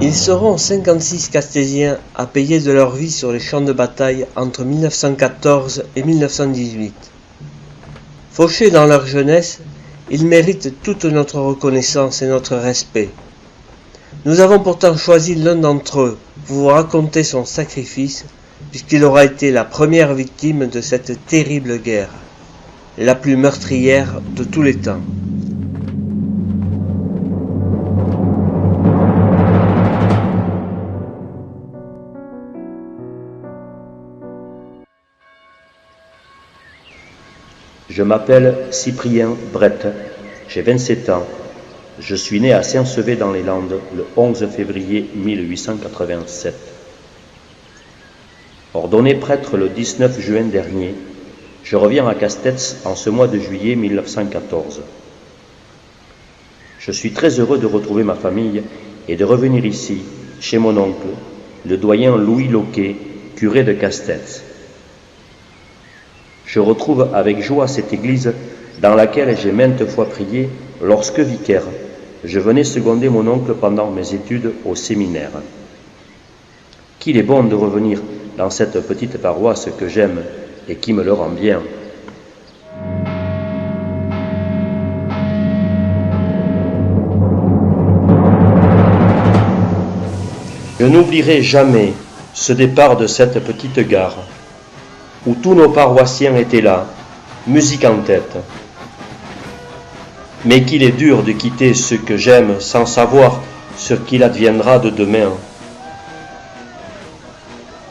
Ils seront 56 Castésiens à payer de leur vie sur les champs de bataille entre 1914 et 1918. Fauchés dans leur jeunesse, ils méritent toute notre reconnaissance et notre respect. Nous avons pourtant choisi l'un d'entre eux pour vous raconter son sacrifice, puisqu'il aura été la première victime de cette terrible guerre, la plus meurtrière de tous les temps. Je m'appelle Cyprien Brett, j'ai 27 ans. Je suis né à Saint-Sevé dans les Landes le 11 février 1887. Ordonné prêtre le 19 juin dernier, je reviens à Castets en ce mois de juillet 1914. Je suis très heureux de retrouver ma famille et de revenir ici, chez mon oncle, le doyen Louis Loquet, curé de Castets. Je retrouve avec joie cette église dans laquelle j'ai maintes fois prié lorsque vicaire. Je venais seconder mon oncle pendant mes études au séminaire. Qu'il est bon de revenir dans cette petite paroisse que j'aime et qui me le rend bien. Je n'oublierai jamais ce départ de cette petite gare, où tous nos paroissiens étaient là, musique en tête. Mais qu'il est dur de quitter ce que j'aime sans savoir ce qu'il adviendra de demain.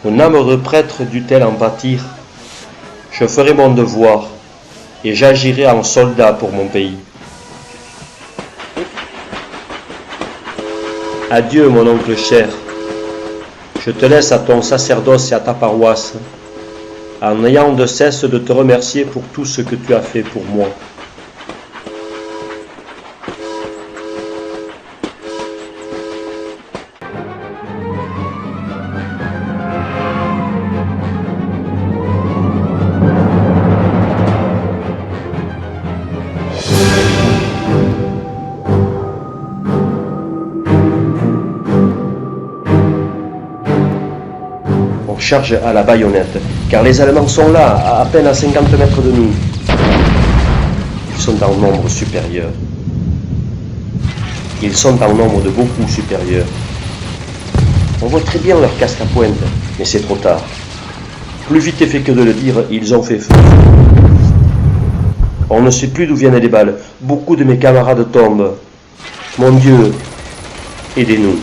Mon âme de prêtre dut-elle en pâtir? Je ferai mon devoir et j'agirai en soldat pour mon pays. Adieu mon oncle cher, je te laisse à ton sacerdoce et à ta paroisse, en n'ayant de cesse de te remercier pour tout ce que tu as fait pour moi. On charge à la baïonnette, car les Allemands sont là, à peine à 50 mètres de nous. Ils sont en nombre supérieur. Ils sont en nombre de beaucoup supérieur. On voit très bien leur casque à pointe, mais c'est trop tard. Plus vite est fait que de le dire, ils ont fait feu. On ne sait plus d'où viennent les balles. Beaucoup de mes camarades tombent. Mon Dieu, aidez-nous.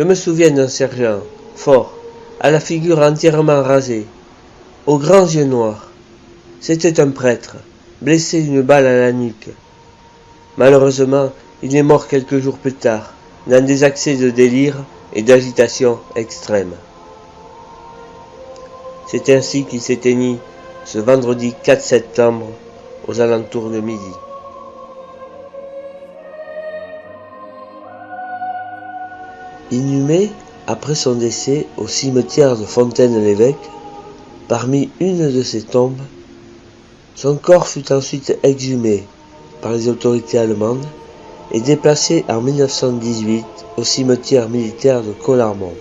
Je me souviens d'un sergent, fort, à la figure entièrement rasée, aux grands yeux noirs. C'était un prêtre, blessé d'une balle à la nuque. Malheureusement, il est mort quelques jours plus tard, dans des accès de délire et d'agitation extrême. C'est ainsi qu'il s'éteignit ce vendredi 4 septembre, aux alentours de midi. Inhumé, après son décès, au cimetière de Fontaine-l'Évêque, parmi une de ses tombes, son corps fut ensuite exhumé par les autorités allemandes et déplacé en 1918 au cimetière militaire de Collarmont.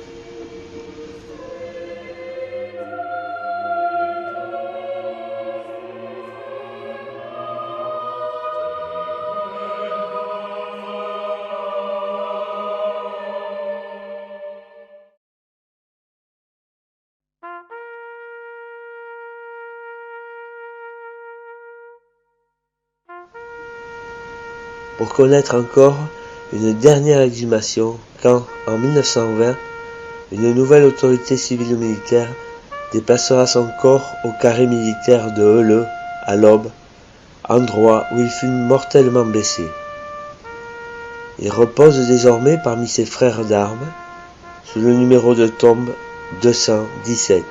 Pour connaître encore une dernière exhumation quand, en 1920, une nouvelle autorité civile-militaire déplacera son corps au carré militaire de Helleu, à l'Aube, endroit où il fut mortellement blessé. Il repose désormais parmi ses frères d'armes, sous le numéro de tombe 217.